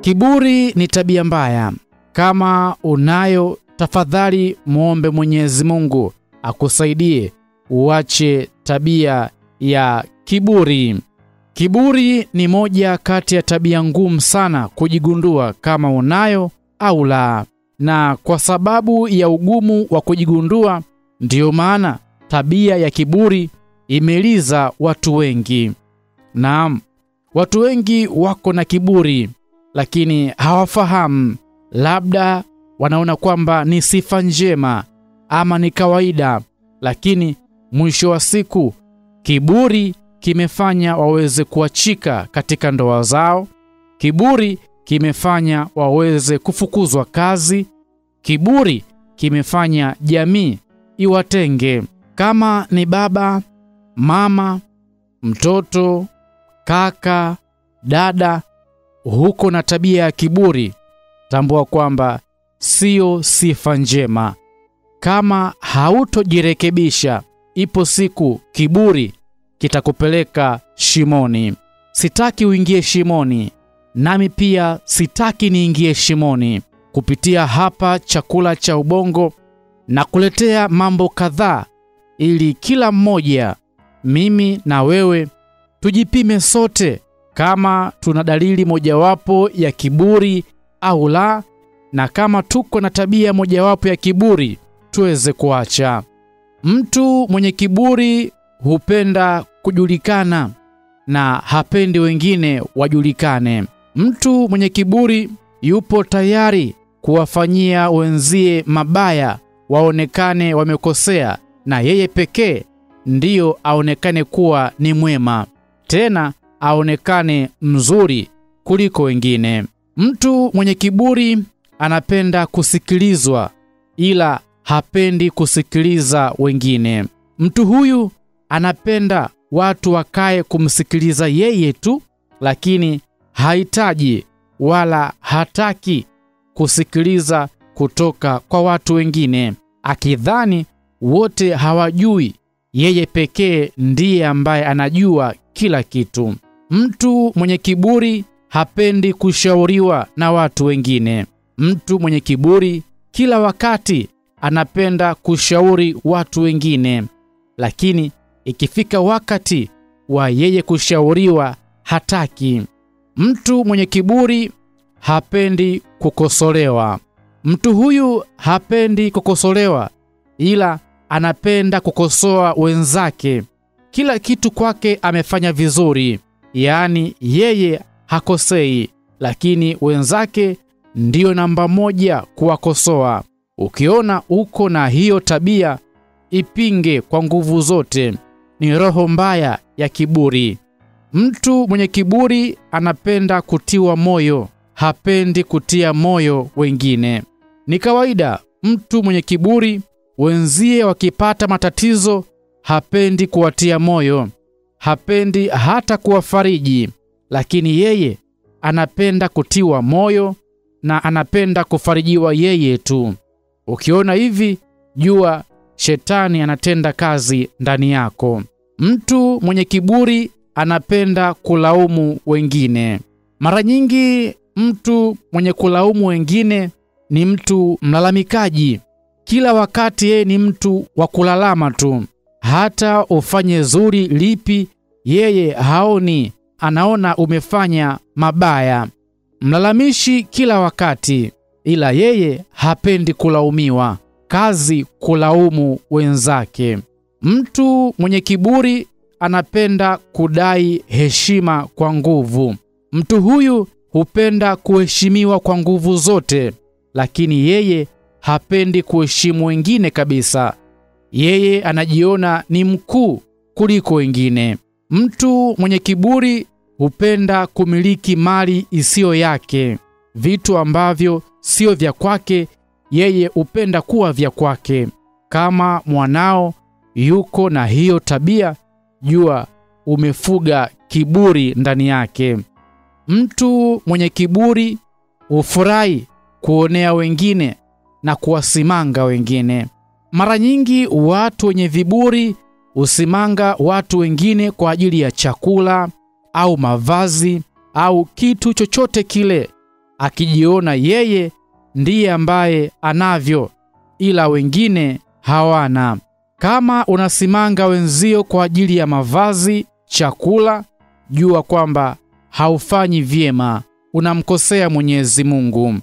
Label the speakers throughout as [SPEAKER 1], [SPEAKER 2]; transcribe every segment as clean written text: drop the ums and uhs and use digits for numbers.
[SPEAKER 1] Kiburi ni tabia mbaya. Kama unayo, tafadhali muombe Mwenyezi Mungu akusaidie uache tabia ya kiburi. Kiburi ni moja kati ya tabia ngumu sana kujigundua kama unayo au la. Na kwa sababu ya ugumu wa kujigundua, ndiyo maana tabia ya kiburi imeliza watu wengi. Naam, watu wengi wako na kiburi, lakini hawafahamu. Labda wanaona kwamba ni sifa njema ama ni kawaida, lakini mwisho wa siku kiburi kimefanya waweze kuachika katika ndoa zao. Kiburi kimefanya waweze kufukuzwa kazi. Kiburi kimefanya jamii iwatenge. Kama ni baba, mama, mtoto, kaka, dada, huko na tabia ya kiburi, tambua kwamba sio sifa njema. Kama hautojirekebisha, ipo siku kiburi kitakupeleka shimoni. Sitaki uingie shimoni, nami pia sitaki niingie shimoni. Kupitia hapa Chakula cha Ubongo na kuletea mambo kadhaa ili kila mmoja, mimi na wewe, tujipime sote kama tuna dalili mojawapo ya kiburi au la, na kama tuko na tabia mojawapo ya kiburi tuweze kuacha. Mtu mwenye kiburi hupenda kujulikana na hapendi wengine wajulikane. Mtu mwenye kiburi yupo tayari kuwafanyia wenzie mabaya waonekane wamekosea, na yeye pekee ndiyo aonekane kuwa ni mwema, tena aonekane mzuri kuliko wengine. Mtu mwenye kiburi anapenda kusikilizwa, ila hapendi kusikiliza wengine. Mtu huyu anapenda watu wakae kumsikiliza yeye tu, lakini hahitaji wala hataki kusikiliza kutoka kwa watu wengine, akidhani wote hawajui, yeye pekee ndiye ambaye anajua kila kitu. Mtu mwenye kiburi hapendi kushauriwa na watu wengine. Mtu mwenye kiburi kila wakati anapenda kushauri watu wengine, lakini ikifika wakati wa yeye kushauriwa hataki. Mtu mwenye kiburi hapendi kukosolewa. Mtu huyu hapendi kukosolewa, ila anapenda kukosoa wenzake. Kila kitu kwake amefanya vizuri, yaani yeye hakosei, lakini wenzake ndio namba moja kuwakosoa. Ukiona uko na hiyo tabia, ipinge kwa nguvu zote. Ni roho mbaya ya kiburi. Mtu mwenye kiburi anapenda kutiwa moyo, hapendi kutia moyo wengine. Ni kawaida mtu mwenye kiburi wenzie wakipata matatizo hapendi kuwatia moyo, hapendi hata kuwafariji, lakini yeye anapenda kutiwa moyo na anapenda kufarijiwa yeye tu. Ukiona hivi, jua shetani anatenda kazi ndani yako. Mtu mwenye kiburi anapenda kulaumu wengine. Mara nyingi mtu mwenye kulaumu wengine ni mtu mlalamikaji. Kila wakati yeye ni mtu wa kulalama tu. Hata ufanye zuri lipi, yeye haoni, anaona umefanya mabaya. Mlalamishi kila wakati, ila yeye hapendi kulaumiwa. Kazi kulaumu wenzake. Mtu mwenye kiburi anapenda kudai heshima kwa nguvu. Mtu huyu hupenda kuheshimiwa kwa nguvu zote, lakini yeye hapendi kuheshimu wengine kabisa. Yeye anajiona ni mkuu kuliko wengine. Mtu mwenye kiburi hupenda kumiliki mali isiyo yake. Vitu ambavyo sio vya kwake, yeye hupenda kuwa vya kwake. Kama mwanao yuko na hiyo tabia, jua umefuga kiburi ndani yake. Mtu mwenye kiburi hufurahi kuonea wengine na kuwasimanga wengine. Mara nyingi watu wenye viburi husimanga watu wengine kwa ajili ya chakula au mavazi au kitu chochote kile. akijiona yeye ndiye ambaye anavyo ila wengine hawana. Kama unasimanga wenzio kwa ajili ya mavazi, chakula, jua kwamba haufanyi vyema, unamkosea Mwenyezi Mungu.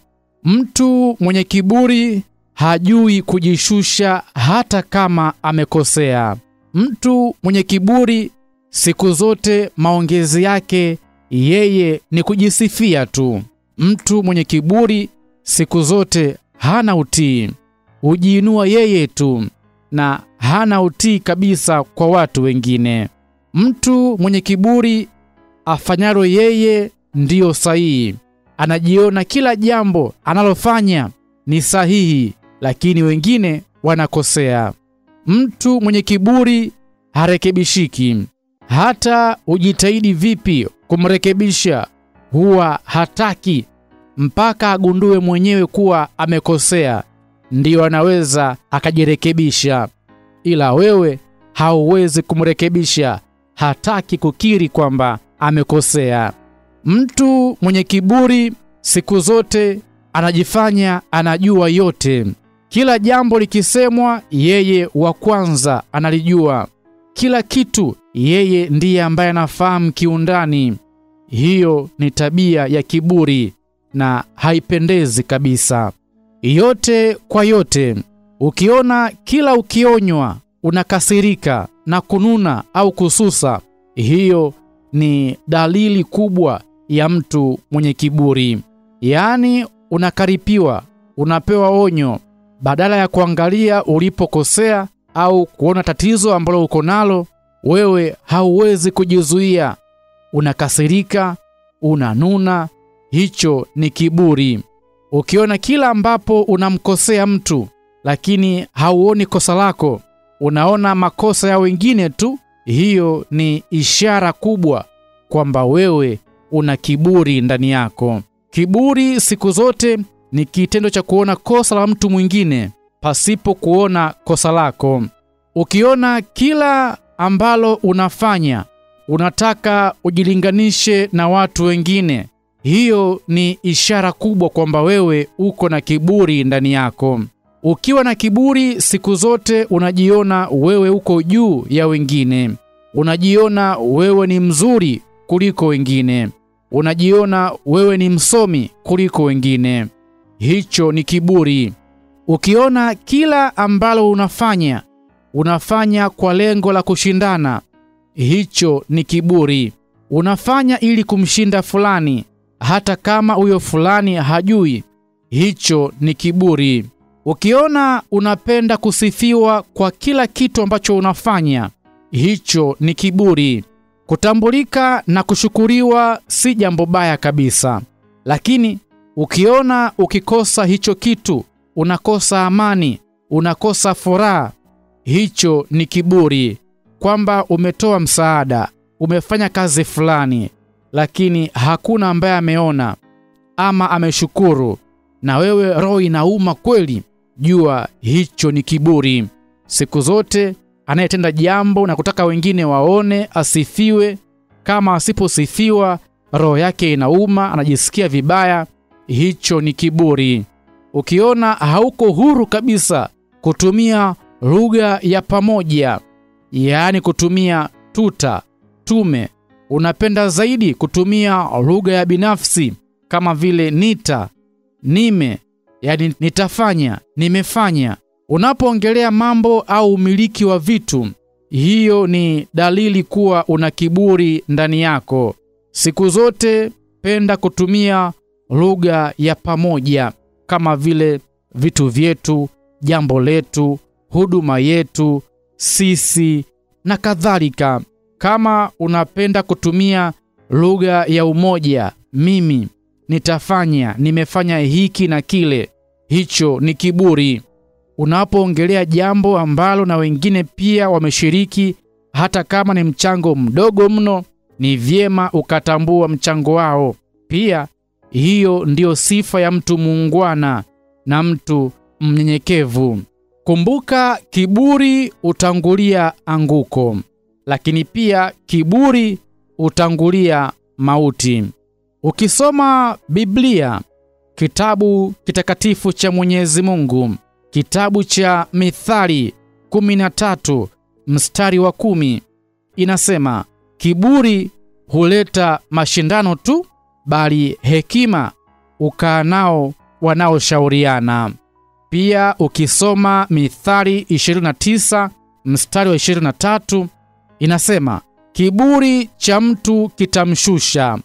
[SPEAKER 1] Mtu mwenye kiburi hajui kujishusha hata kama amekosea. Mtu mwenye kiburi siku zote maongezi yake yeye ni kujisifia tu. Mtu mwenye kiburi siku zote hana utii, hujiinua yeye tu na hana utii kabisa kwa watu wengine. Mtu mwenye kiburi afanyalo yeye ndiyo sahihi, anajiona kila jambo analofanya ni sahihi, lakini wengine wanakosea. Mtu mwenye kiburi harekebishiki. Hata ujitahidi vipi kumrekebisha, huwa hataki mpaka agundue mwenyewe kuwa amekosea, ndiyo anaweza akajirekebisha. Ila wewe hauwezi kumrekebisha, hataki kukiri kwamba amekosea. Mtu mwenye kiburi siku zote anajifanya anajua yote. Kila jambo likisemwa, yeye wa kwanza analijua. Kila kitu yeye ndiye ambaye anafahamu kiundani. Hiyo ni tabia ya kiburi na haipendezi kabisa. Yote kwa yote, ukiona kila ukionywa unakasirika na kununa au kususa, hiyo ni dalili kubwa ya mtu mwenye kiburi. Yaani unakaripiwa, unapewa onyo, badala ya kuangalia ulipokosea au kuona tatizo ambalo uko nalo, wewe hauwezi kujizuia, unakasirika, unanuna. Hicho ni kiburi. Ukiona kila ambapo unamkosea mtu lakini hauoni kosa lako, unaona makosa ya wengine tu, hiyo ni ishara kubwa kwamba wewe una kiburi ndani yako. Kiburi siku zote ni kitendo cha kuona kosa la mtu mwingine pasipo kuona kosa lako. Ukiona kila ambalo unafanya unataka ujilinganishe na watu wengine, hiyo ni ishara kubwa kwamba wewe uko na kiburi ndani yako. Ukiwa na kiburi siku zote unajiona wewe uko juu ya wengine. Unajiona wewe ni mzuri kuliko wengine. Unajiona wewe ni msomi kuliko wengine. Hicho ni kiburi. Ukiona kila ambalo unafanya kwa lengo la kushindana, hicho ni kiburi. Unafanya ili kumshinda fulani hata kama huyo fulani hajui, hicho ni kiburi. Ukiona unapenda kusifiwa kwa kila kitu ambacho unafanya, hicho ni kiburi. Kutambulika na kushukuriwa si jambo baya kabisa, lakini ukiona ukikosa hicho kitu, unakosa amani, unakosa furaha, hicho ni kiburi. Kwamba umetoa msaada, umefanya kazi fulani, lakini hakuna ambaye ameona ama ameshukuru, na wewe roho inauma kweli, jua hicho ni kiburi. Siku zote anayetenda jambo na kutaka wengine waone, asifiwe, kama asiposifiwa roho yake inauma, anajisikia vibaya, hicho ni kiburi. Ukiona hauko huru kabisa kutumia lugha ya pamoja, yaani kutumia tume, unapenda zaidi kutumia lugha ya binafsi kama vile nita, nime, yaani nitafanya, nimefanya. Unapoongelea mambo au umiliki wa vitu, hiyo ni dalili kuwa una kiburi ndani yako. Siku zote penda kutumia lugha ya pamoja kama vile vitu vyetu, jambo letu, huduma yetu, sisi na kadhalika. Kama unapenda kutumia lugha ya umoja, mimi, nitafanya, nimefanya hiki na kile, hicho ni kiburi. Unapoongelea jambo ambalo na wengine pia wameshiriki, hata kama ni mchango mdogo mno, ni vyema ukatambua mchango wao. Pia hiyo ndiyo sifa ya mtu muungwana na mtu mnyenyekevu. Kumbuka, kiburi utangulia anguko, lakini pia kiburi utangulia mauti. Ukisoma Biblia kitabu kitakatifu cha Mwenyezi Mungu, kitabu cha Mithali 13 mstari wa 10, inasema, kiburi huleta mashindano tu, bali hekima ukaa nao wanaoshauriana. Pia ukisoma Mithali 29 mstari wa 23, inasema, kiburi cha mtu kitamshusha,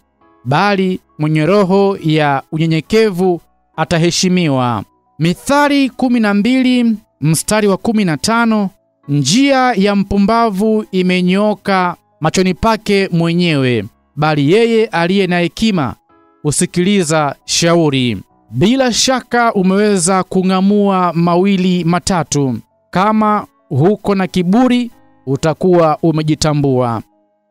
[SPEAKER 1] bali mwenye roho ya unyenyekevu ataheshimiwa. Mithali 12 mstari wa 15, njia ya mpumbavu imenyooka machoni pake mwenyewe, bali yeye aliye na hekima usikiliza shauri. Bila shaka umeweza kung'amua mawili matatu. Kama huko na kiburi, utakuwa umejitambua.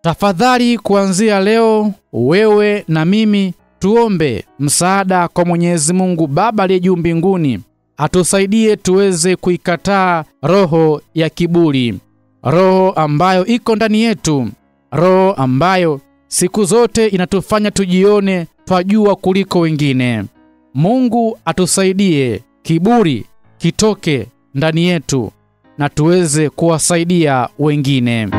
[SPEAKER 1] Tafadhali kuanzia leo, wewe na mimi tuombe msaada kwa Mwenyezi Mungu Baba aliye juu mbinguni, atusaidie tuweze kuikataa roho ya kiburi, roho ambayo iko ndani yetu, roho ambayo siku zote inatufanya tujione twajua kuliko wengine. Mungu atusaidie kiburi kitoke ndani yetu na tuweze kuwasaidia wengine.